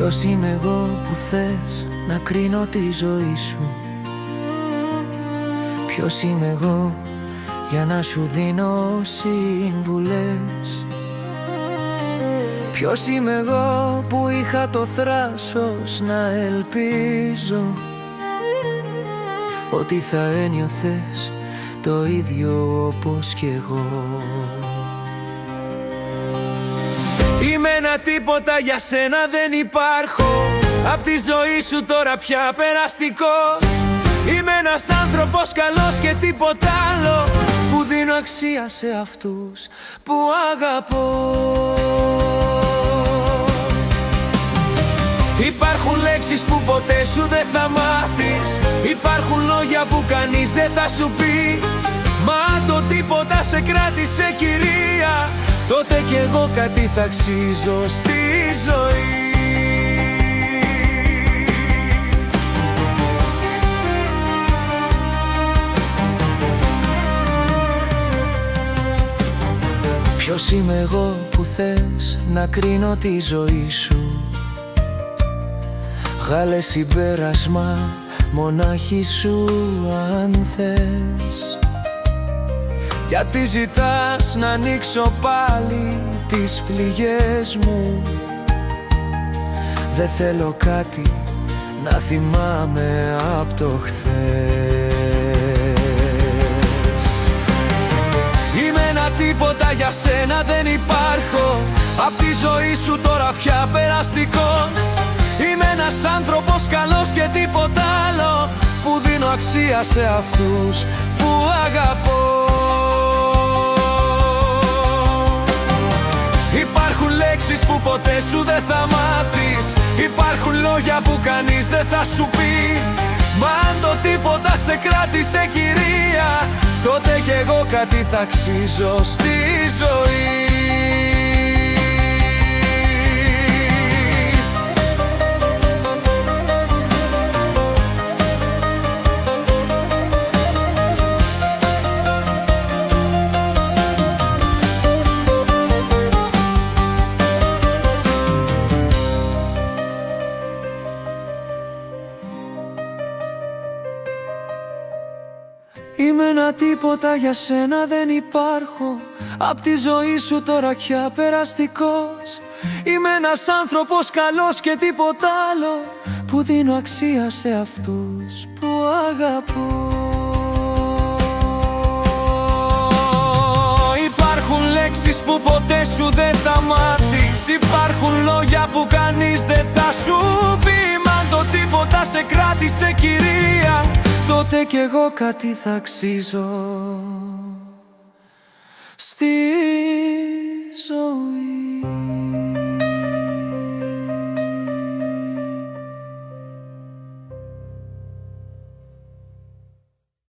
Ποιος είμαι εγώ που θες να κρίνω τη ζωή σου? Ποιος είμαι εγώ για να σου δίνω σύμβουλες? Ποιος είμαι εγώ που είχα το θράσος να ελπίζω ότι θα ένιωθες το ίδιο όπως κι εγώ? Είμαι ένα τίποτα, για σένα δεν υπάρχω. Απ' τη ζωή σου τώρα πια περαστικός. Είμαι ένας άνθρωπος καλός και τίποτα άλλο, που δίνω αξία σε αυτούς που αγαπώ. Υπάρχουν λέξεις που ποτέ σου δεν θα μάθεις. Υπάρχουν λόγια που κανείς δεν θα σου πει. Μα το τίποτα σε κράτησε κυρία, τότε κι εγώ κάτι θα αξίζω στη ζωή. Ποιος είμαι εγώ που θες να κρίνω τη ζωή σου? Βγάλε συμπέρασμα μονάχη σου αν θες. Γιατί ζητάς να ανοίξω πάλι τις πληγές μου? Δεν θέλω κάτι να θυμάμαι απ' το χθες. Είμαι ένα τίποτα, για σένα δεν υπάρχω. Απ' τη ζωή σου τώρα πια περαστικός. Είμαι ένας άνθρωπος καλός και τίποτα άλλο, που δίνω αξία σε αυτούς που αγαπώ. Υπάρχουν λέξεις που ποτέ σου δεν θα μάθεις. Υπάρχουν λόγια που κανείς δεν θα σου πει. Μα αν το τίποτα σε κράτησε κυρία, τότε κι εγώ κάτι θα αξίζω στη ζωή. Είμαι ένα τίποτα, για σένα δεν υπάρχω. Απ' τη ζωή σου τώρα πια περαστικός. Είμαι ένας άνθρωπος καλός και τίποτα άλλο, που δίνω αξία σε αυτούς που αγαπώ. Υπάρχουν λέξεις που ποτέ σου δεν θα μάθεις. Υπάρχουν λόγια που κανείς δεν θα σου πει. Μα αν το τίποτα σε κράτησε κυρία, τότε κι εγώ κάτι θα αξίζω στη ζωή.